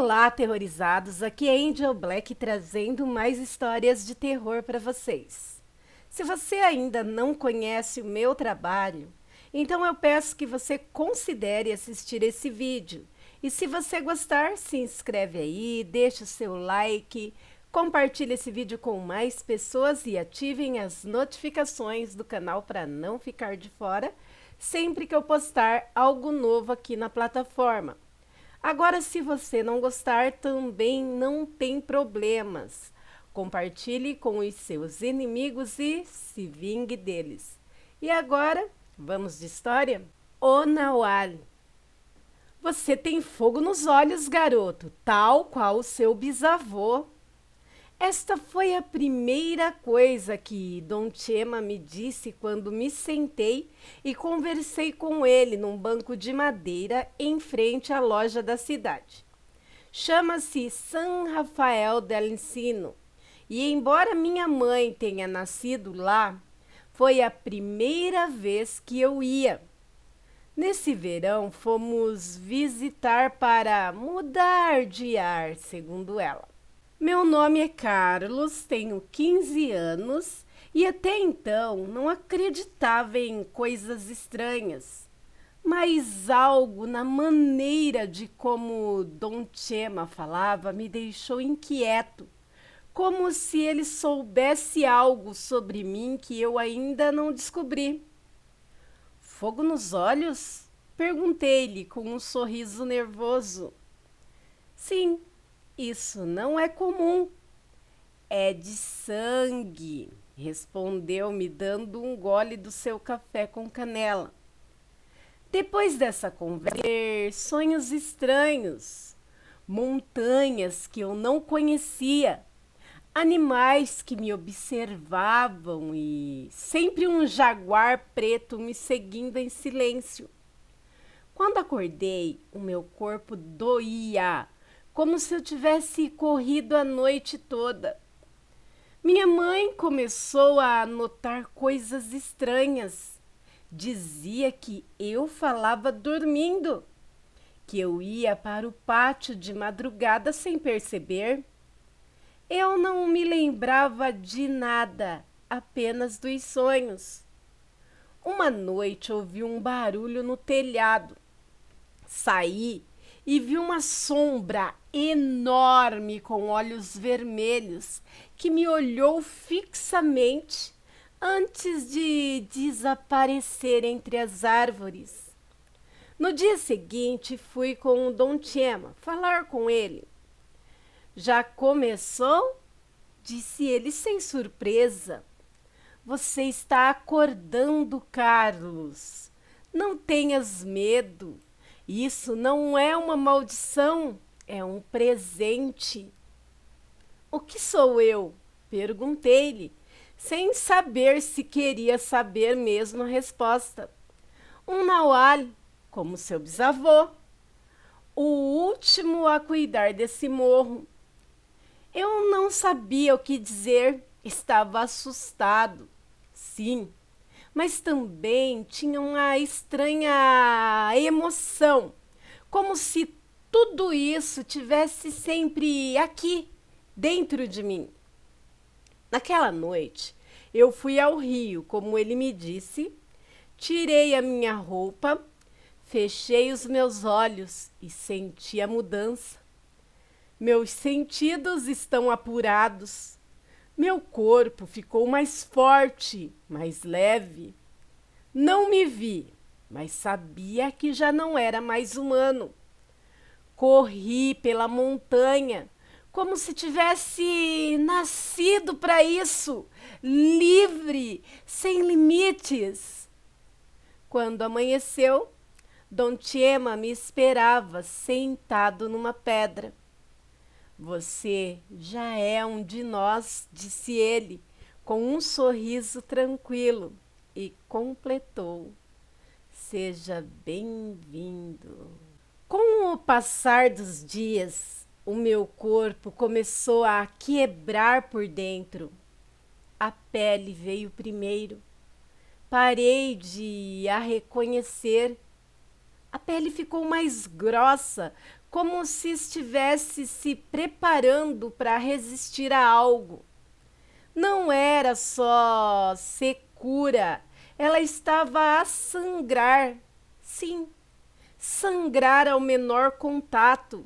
Olá, aterrorizados! Aqui é Angel Black trazendo mais histórias de terror para vocês. Se você ainda não conhece o meu trabalho, então eu peço que você considere assistir esse vídeo. E se você gostar, se inscreve aí, deixa o seu like, compartilhe esse vídeo com mais pessoas e ativem as notificações do canal para não ficar de fora sempre que eu postar algo novo aqui na plataforma. Agora, se você não gostar, também não tem problemas. Compartilhe com os seus inimigos e se vingue deles. E agora, vamos de história? O Naual. Você tem fogo nos olhos, garoto, tal qual o seu bisavô. Esta foi a primeira coisa que Dom Chema me disse quando me sentei e conversei com ele num banco de madeira em frente à loja da cidade. Chama-se San Rafael del Ensino e, embora minha mãe tenha nascido lá, foi a primeira vez que eu ia. Nesse verão, fomos visitar para mudar de ar, segundo ela. Meu nome é Carlos, tenho 15 anos e até então não acreditava em coisas estranhas. Mas algo na maneira de como Dom Chema falava me deixou inquieto, como se ele soubesse algo sobre mim que eu ainda não descobri. Fogo nos olhos? Perguntei-lhe com um sorriso nervoso. Sim. Isso não é comum. É de sangue, respondeu-me dando um gole do seu café com canela. Depois dessa conversa, sonhos estranhos, montanhas que eu não conhecia, animais que me observavam e sempre um jaguar preto me seguindo em silêncio. Quando acordei, o meu corpo doía, como se eu tivesse corrido a noite toda. Minha mãe começou a notar coisas estranhas. Dizia que eu falava dormindo, que eu ia para o pátio de madrugada sem perceber. Eu não me lembrava de nada, apenas dos sonhos. Uma noite ouvi um barulho no telhado. Saí e vi uma sombra enorme com olhos vermelhos que me olhou fixamente antes de desaparecer entre as árvores. No dia seguinte, fui com o Dom Chema falar com ele. Já começou? Disse ele sem surpresa. Você está acordando, Carlos. Não tenhas medo. Isso não é uma maldição, é um presente. O que sou eu? Perguntei-lhe, sem saber se queria saber mesmo a resposta. Um naual, como seu bisavô, o último a cuidar desse morro. Eu não sabia o que dizer, estava assustado. Sim, mas também tinha uma estranha emoção, como se tudo isso tivesse sempre aqui, dentro de mim. Naquela noite, eu fui ao rio, como ele me disse, tirei a minha roupa, fechei os meus olhos e senti a mudança. Meus sentidos estão apurados. Meu corpo ficou mais forte, mais leve. Não me vi, mas sabia que já não era mais humano. Corri pela montanha, como se tivesse nascido para isso, livre, sem limites. Quando amanheceu, Dom Chema me esperava sentado numa pedra. Você já é um de nós, disse ele, com um sorriso tranquilo, e completou: seja bem-vindo. Com o passar dos dias, o meu corpo começou a quebrar por dentro. A pele veio primeiro. Parei de a reconhecer. A pele ficou mais grossa, como se estivesse se preparando para resistir a algo. Não era só secura, ela estava a sangrar. Sim, sangrar ao menor contato.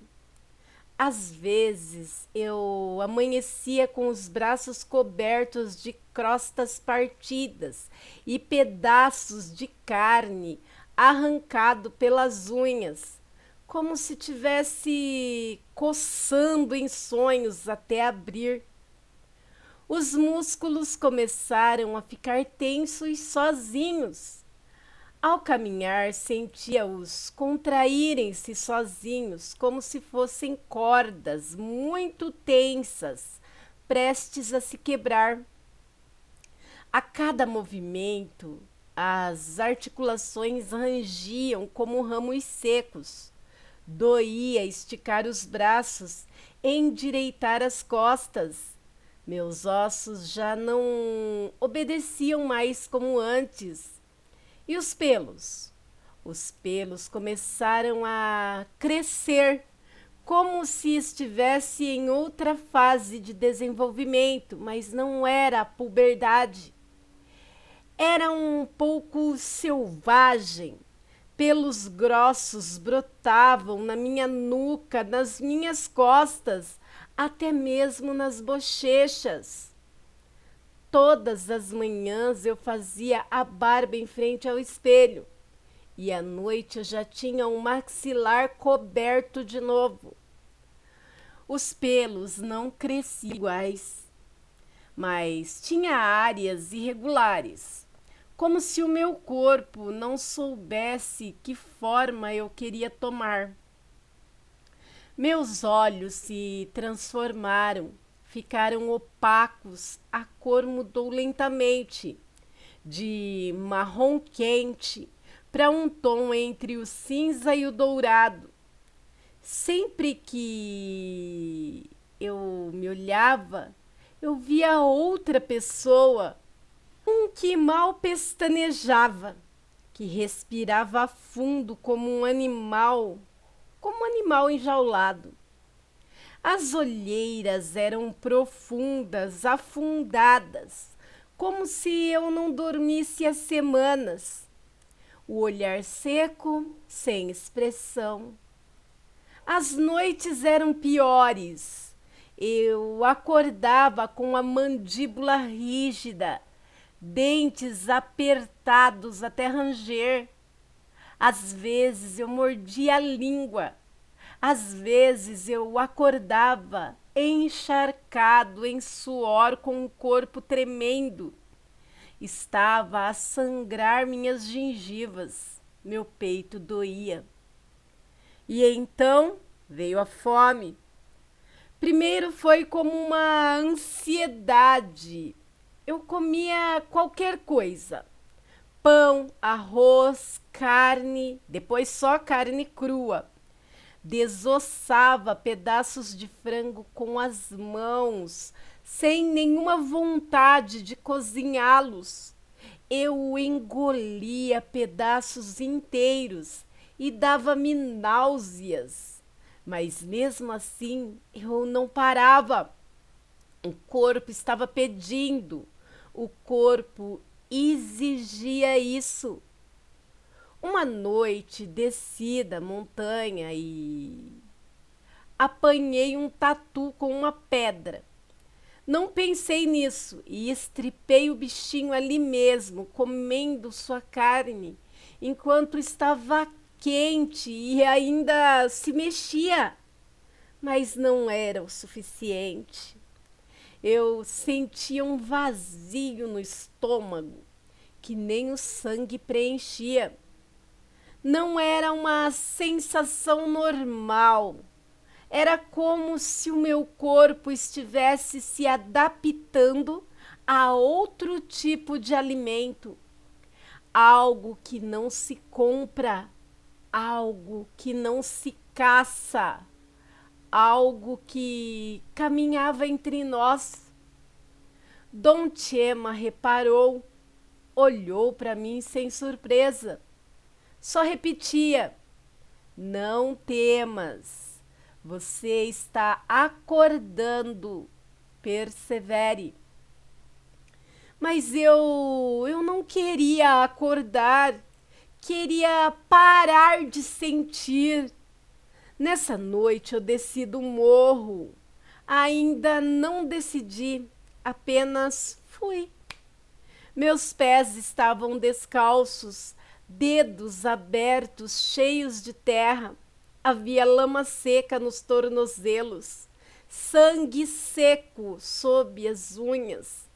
Às vezes eu amanhecia com os braços cobertos de crostas partidas e pedaços de carne arrancado pelas unhas, como se tivesse coçando em sonhos até abrir. Os músculos começaram a ficar tensos sozinhos. Ao caminhar, sentia-os contraírem-se sozinhos, como se fossem cordas muito tensas, prestes a se quebrar. A cada movimento, as articulações rangiam como ramos secos. Doía esticar os braços, endireitar as costas. Meus ossos já não obedeciam mais como antes. E os pelos? Os pelos começaram a crescer, como se estivesse em outra fase de desenvolvimento, mas não era a puberdade. Era um pouco selvagem. Pelos grossos brotavam na minha nuca, nas minhas costas, até mesmo nas bochechas. Todas as manhãs eu fazia a barba em frente ao espelho e à noite eu já tinha um maxilar coberto de novo. Os pelos não cresciam iguais, mas tinha áreas irregulares, como se o meu corpo não soubesse que forma eu queria tomar. Meus olhos se transformaram. Ficaram opacos, a cor mudou lentamente, de marrom quente para um tom entre o cinza e o dourado. Sempre que eu me olhava, eu via outra pessoa, um que mal pestanejava, que respirava fundo como um animal enjaulado. As olheiras eram profundas, afundadas, como se eu não dormisse há semanas. O olhar seco, sem expressão. As noites eram piores. Eu acordava com a mandíbula rígida, dentes apertados até ranger. Às vezes eu mordia a língua. Às vezes eu acordava encharcado em suor com o corpo tremendo. Estava a sangrar minhas gengivas, meu peito doía. E então veio a fome. Primeiro foi como uma ansiedade. Eu comia qualquer coisa. Pão, arroz, carne, depois só carne crua. Desossava pedaços de frango com as mãos, sem nenhuma vontade de cozinhá-los. Eu engolia pedaços inteiros e dava-me náuseas. Mas mesmo assim eu não parava. O corpo estava pedindo, o corpo exigia isso. Uma noite desci da montanha e apanhei um tatu com uma pedra. Não pensei nisso e estripei o bichinho ali mesmo, comendo sua carne, enquanto estava quente e ainda se mexia. Mas não era o suficiente. Eu sentia um vazio no estômago que nem o sangue preenchia. Não era uma sensação normal. Era como se o meu corpo estivesse se adaptando a outro tipo de alimento. Algo que não se compra, algo que não se caça, algo que caminhava entre nós. Dom Chema reparou, olhou para mim sem surpresa. Só repetia: não temas, Você está acordando. Persevere. Mas eu não queria acordar. Queria parar de sentir. Nessa noite eu desci do morro. Ainda não decidi, apenas fui. Meus pés estavam descalços, dedos abertos, cheios de terra. Havia lama seca nos tornozelos, sangue seco sob as unhas.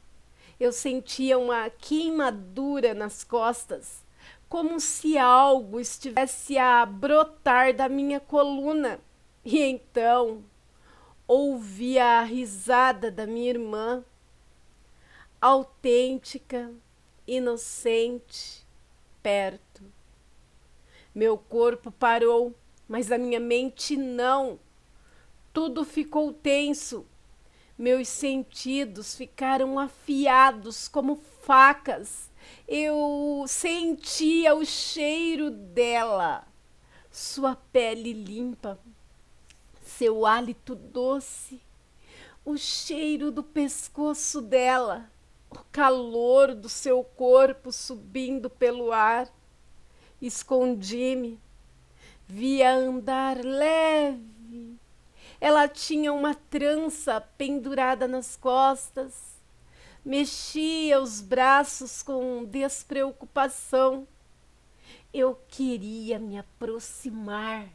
Eu sentia uma queimadura nas costas, como se algo estivesse a brotar da minha coluna. E então ouvi a risada da minha irmã, autêntica, inocente, perto. Meu corpo parou, mas a minha mente não. Tudo ficou tenso. Meus sentidos ficaram afiados como facas. Eu sentia o cheiro dela, sua pele limpa, seu hálito doce, o cheiro do pescoço dela, o calor do seu corpo subindo pelo ar. Escondi-me, via andar leve. Ela tinha uma trança pendurada nas costas. Mexia os braços com despreocupação. Eu queria me aproximar,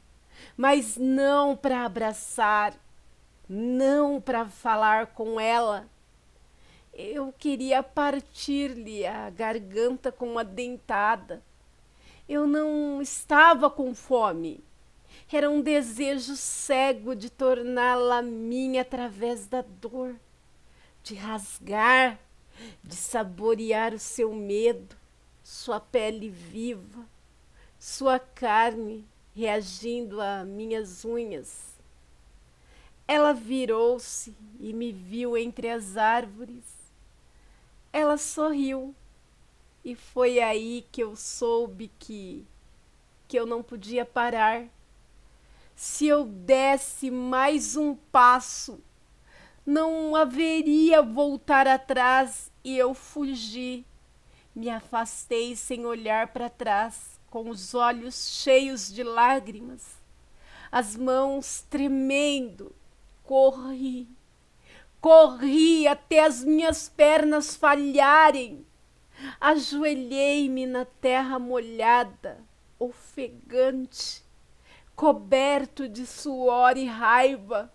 mas não para abraçar, não para falar com ela. Eu queria partir-lhe a garganta com uma dentada. Eu não estava com fome. Era um desejo cego de torná-la minha através da dor, de rasgar, de saborear o seu medo, sua pele viva, sua carne reagindo a minhas unhas. Ela virou-se e me viu entre as árvores. Ela sorriu e foi aí que eu soube que eu não podia parar. Se eu desse mais um passo, não haveria voltar atrás, e eu fugi. Me afastei sem olhar para trás, com os olhos cheios de lágrimas, as mãos tremendo. Corri, corri até as minhas pernas falharem. Ajoelhei-me na terra molhada, ofegante, coberto de suor e raiva.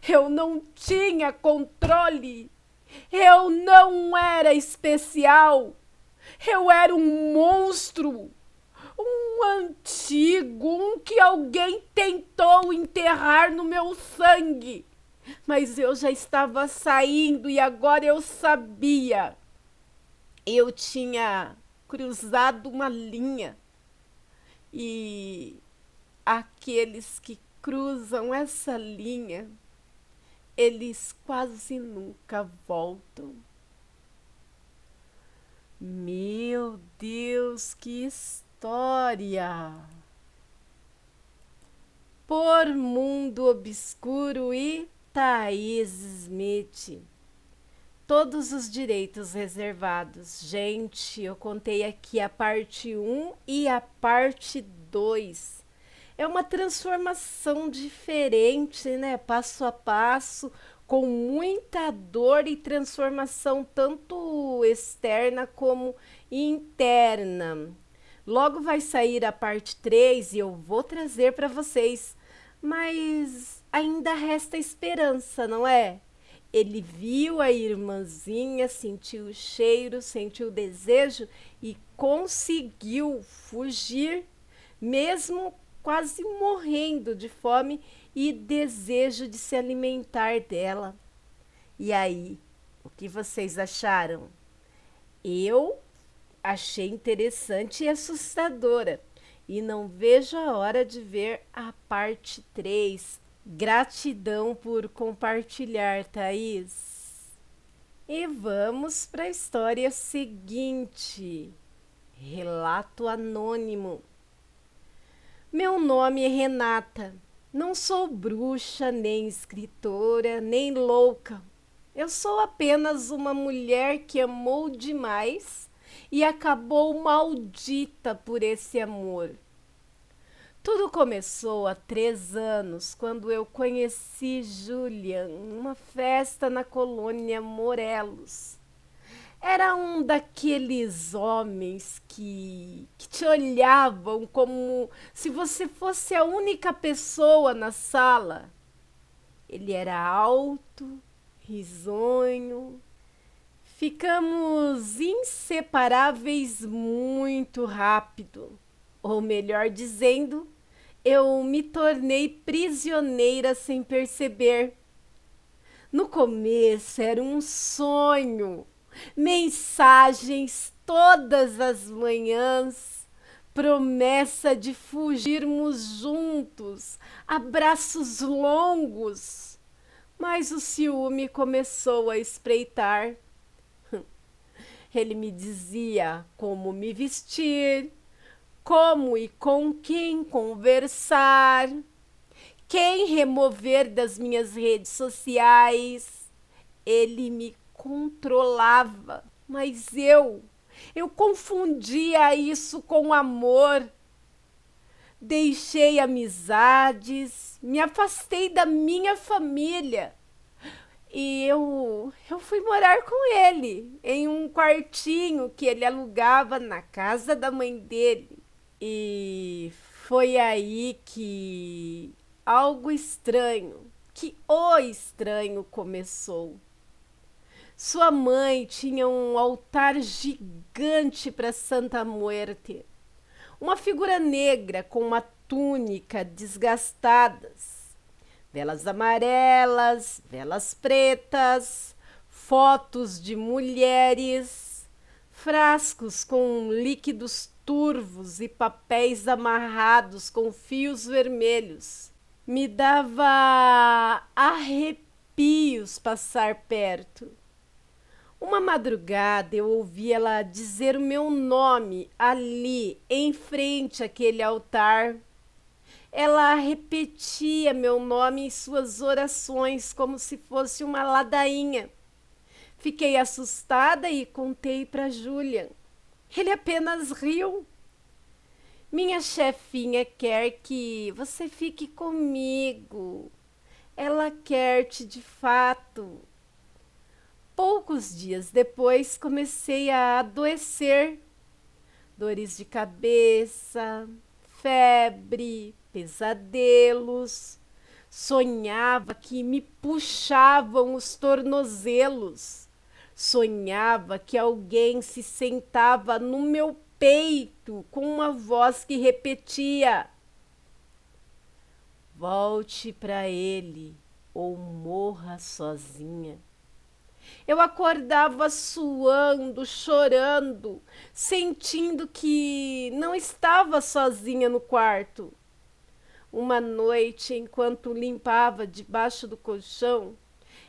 Eu não tinha controle. Eu não era especial. Eu era um monstro. Um antigo, um que alguém tentou enterrar no meu sangue. Mas eu já estava saindo e agora eu sabia. Eu tinha cruzado uma linha. E aqueles que cruzam essa linha, eles quase nunca voltam. Meu Deus, que história! Por Mundo Obscuro e Thaís Smith. Todos os direitos reservados. Gente, eu contei aqui a parte 1 e a parte 2. É uma transformação diferente, né? Passo a passo, com muita dor e transformação tanto externa como interna. Logo vai sair a parte 3 e eu vou trazer para vocês. Mas ainda resta esperança, não é? Ele viu a irmãzinha, sentiu o cheiro, sentiu o desejo e conseguiu fugir, mesmo quase morrendo de fome e desejo de se alimentar dela. E aí, o que vocês acharam? Eu achei interessante e assustadora. E não vejo a hora de ver a parte 3. Gratidão por compartilhar, Thaís. E vamos para a história seguinte. Relato anônimo. Meu nome é Renata. Não sou bruxa, nem escritora, nem louca. Eu sou apenas uma mulher que amou demais e acabou maldita por esse amor. Tudo começou há 3 anos, quando eu conheci Julian numa festa na colônia Morelos. Era um daqueles homens que te olhavam como se você fosse a única pessoa na sala. Ele era alto, risonho. Ficamos inseparáveis muito rápido. Ou melhor dizendo, eu me tornei prisioneira sem perceber. No começo era um sonho. Mensagens todas as manhãs, promessa de fugirmos juntos, abraços longos. Mas o ciúme começou a espreitar. Ele me dizia como me vestir, como e com quem conversar, quem remover das minhas redes sociais. Ele me controlava, mas eu confundia isso com amor. Deixei amizades, me afastei da minha família e eu fui morar com ele em um quartinho que ele alugava na casa da mãe dele. E foi aí que algo estranho, que o estranho começou. Sua mãe tinha um altar gigante para Santa Muerte, uma figura negra com uma túnica desgastadas, velas amarelas, velas pretas, fotos de mulheres, frascos com líquidos turvos e papéis amarrados com fios vermelhos. Me dava arrepios passar perto. Uma madrugada eu ouvi ela dizer o meu nome ali, em frente àquele altar. Ela repetia meu nome em suas orações como se fosse uma ladainha. Fiquei assustada e contei para Julian. Ele apenas riu. Minha chefinha quer que você fique comigo. Ela quer-te de fato. Poucos dias depois comecei a adoecer. Dores de cabeça, febre, pesadelos. Sonhava que me puxavam os tornozelos. Sonhava que alguém se sentava no meu peito com uma voz que repetia: volte para ele ou morra sozinha. Eu acordava suando, chorando, sentindo que não estava sozinha no quarto. Uma noite, enquanto limpava debaixo do colchão,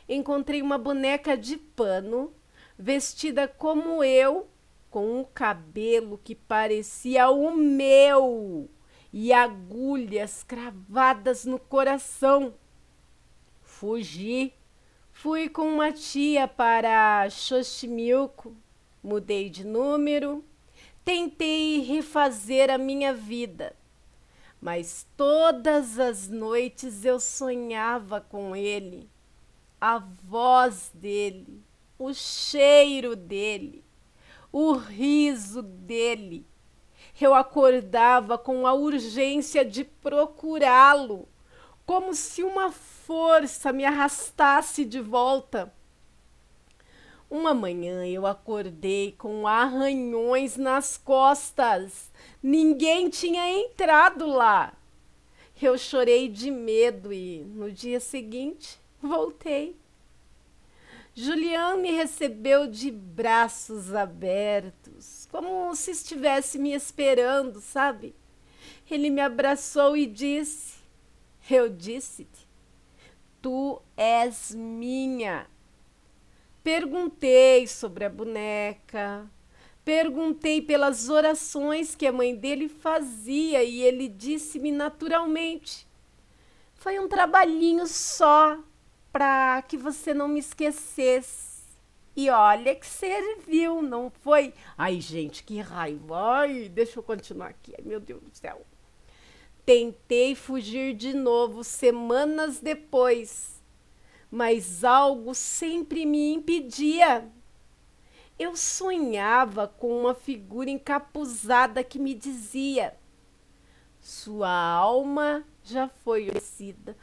encontrei uma boneca de pano, vestida como eu, com um cabelo que parecia o meu e agulhas cravadas no coração. Fugi. Fui com uma tia para Xochimilco, mudei de número, tentei refazer a minha vida, mas todas as noites eu sonhava com ele, a voz dele, o cheiro dele, o riso dele. Eu acordava com a urgência de procurá-lo, como se uma força me arrastasse de volta. Uma manhã eu acordei com arranhões nas costas. Ninguém tinha entrado lá. Eu chorei de medo e, no dia seguinte, voltei. Julian me recebeu de braços abertos, como se estivesse me esperando, sabe? Ele me abraçou e disse: eu disse-te, tu és minha. Perguntei sobre a boneca, perguntei pelas orações que a mãe dele fazia e ele disse-me naturalmente: Foi um trabalhinho só para que você não me esquecesse. E olha que serviu, não foi? Ai, gente, que raiva. Ai, deixa eu continuar aqui. Ai, meu Deus do céu. Tentei fugir de novo semanas depois, mas algo sempre me impedia. Eu sonhava com uma figura encapuzada que me dizia: sua alma já foi oferecida.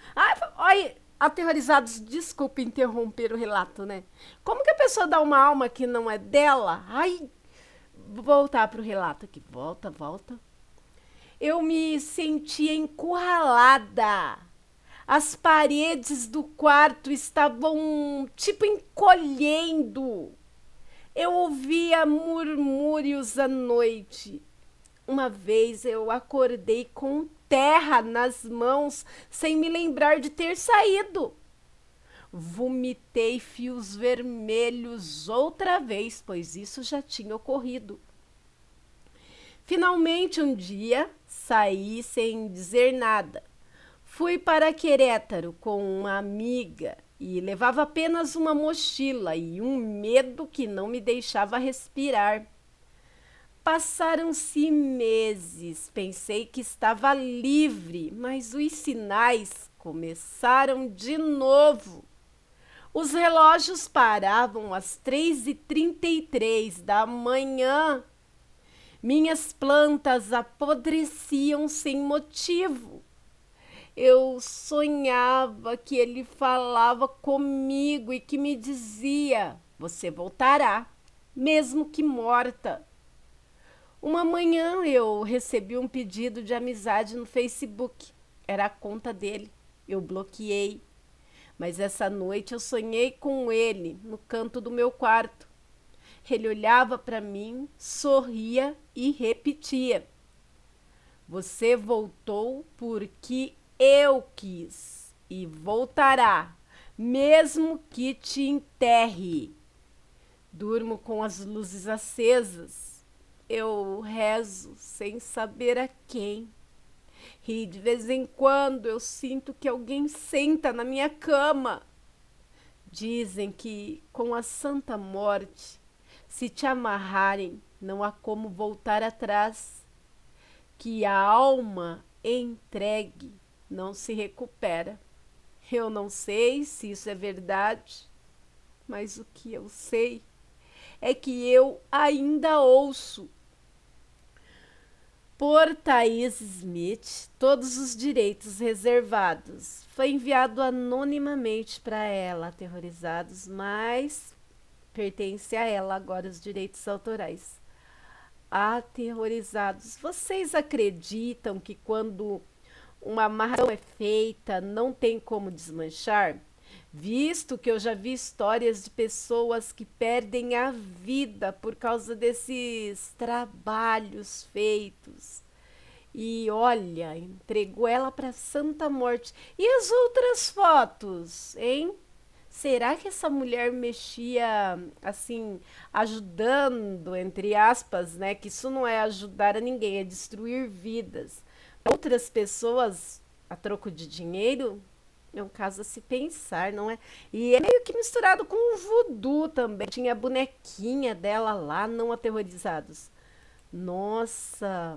Ai, aterrorizados, desculpe interromper o relato, né? Como que a pessoa dá uma alma que não é dela? Ai, vou voltar pro relato aqui. Volta. Eu me sentia encurralada. As paredes do quarto estavam tipo encolhendo. Eu ouvia murmúrios à noite. Uma vez eu acordei com terra nas mãos, sem me lembrar de ter saído. Vomitei fios vermelhos outra vez, pois isso já tinha ocorrido. Finalmente, um dia, saí sem dizer nada. Fui para Querétaro com uma amiga e levava apenas uma mochila e um medo que não me deixava respirar. Passaram-se meses, pensei que estava livre, mas os sinais começaram de novo. Os relógios paravam às 3h33 da manhã. Minhas plantas apodreciam sem motivo. Eu sonhava que ele falava comigo e que me dizia: você voltará, mesmo que morta. Uma manhã eu recebi um pedido de amizade no Facebook. Era a conta dele. Eu bloqueei. Mas essa noite eu sonhei com ele no canto do meu quarto. Ele olhava para mim, sorria e repetia: você voltou porque eu quis e voltará, mesmo que te enterre. Durmo com as luzes acesas. Eu rezo sem saber a quem. E de vez em quando eu sinto que alguém senta na minha cama. Dizem que com a Santa Morte, se te amarrarem, não há como voltar atrás. Que a alma entregue não se recupera. Eu não sei se isso é verdade, mas o que eu sei é que eu ainda ouço. Por Thaís Smith, todos os direitos reservados. Foi enviado anonimamente para ela, aterrorizados, mas pertence a ela agora os direitos autorais. Aterrorizados, vocês acreditam que quando uma amarração é feita não tem como desmanchar? Visto que eu já vi histórias de pessoas que perdem a vida por causa desses trabalhos feitos. E olha, entregou ela para a Santa Morte. E as outras fotos, hein? Será que essa mulher mexia, assim, ajudando, entre aspas, né? Que isso não é ajudar a ninguém, é destruir vidas. Outras pessoas a troco de dinheiro? É um caso a se pensar, não é? E é meio que misturado com o voodoo também. Tinha a bonequinha dela lá, não aterrorizados. Nossa!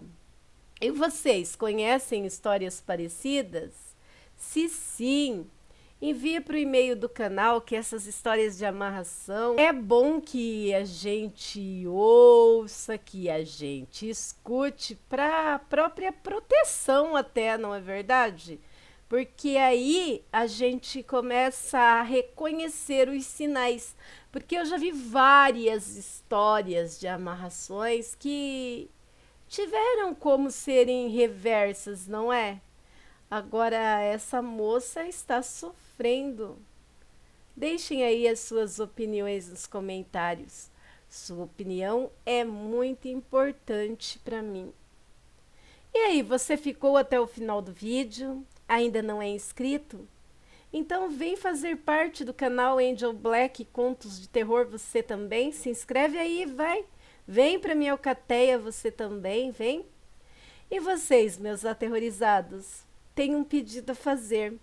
E vocês conhecem histórias parecidas? Se sim, envie para o e-mail do canal que essas histórias de amarração é bom que a gente ouça, que a gente escute para a própria proteção até, não é verdade? Porque aí a gente começa a reconhecer os sinais. Porque eu já vi várias histórias de amarrações que tiveram como serem reversas, não é? Agora essa moça está sofrendo. Deixem aí as suas opiniões nos comentários. Sua opinião é muito importante para mim. E aí, você ficou até o final do vídeo? Ainda não é inscrito? Então vem fazer parte do canal Angel Black Contos de Terror você também. Se inscreve aí, vai. Vem para minha alcateia você também, vem. E vocês, meus aterrorizados, têm um pedido a fazer.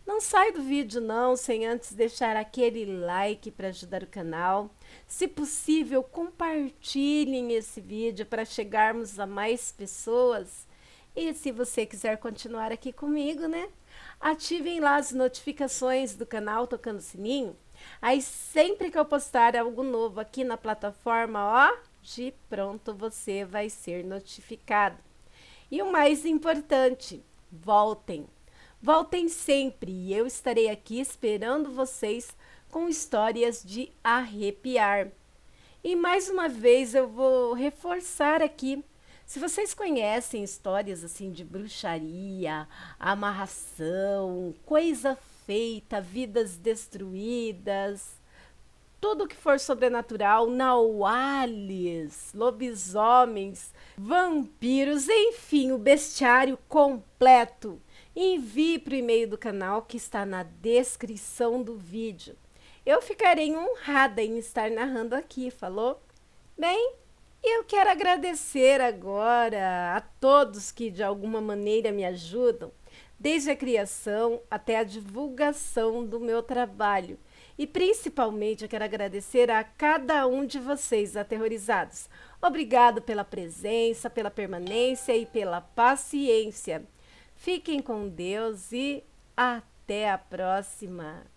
Não sai do vídeo não, sem antes deixar aquele like para ajudar o canal. Se possível, compartilhem esse vídeo para chegarmos a mais pessoas. E se você quiser continuar aqui comigo, né? Ativem lá as notificações do canal tocando o sininho. Aí sempre que eu postar algo novo aqui na plataforma, ó, de pronto você vai ser notificado. E o mais importante, voltem. Voltem sempre e eu estarei aqui esperando vocês com histórias de arrepiar. E mais uma vez eu vou reforçar aqui. Se vocês conhecem histórias assim de bruxaria, amarração, coisa feita, vidas destruídas, tudo que for sobrenatural, nauales, lobisomens, vampiros, enfim, o bestiário completo, envie para o e-mail do canal que está na descrição do vídeo. Eu ficarei honrada em estar narrando aqui, falou? Bem, eu quero agradecer agora a todos que de alguma maneira me ajudam, desde a criação até a divulgação do meu trabalho. E principalmente eu quero agradecer a cada um de vocês aterrorizados. Obrigado pela presença, pela permanência e pela paciência. Fiquem com Deus e até a próxima!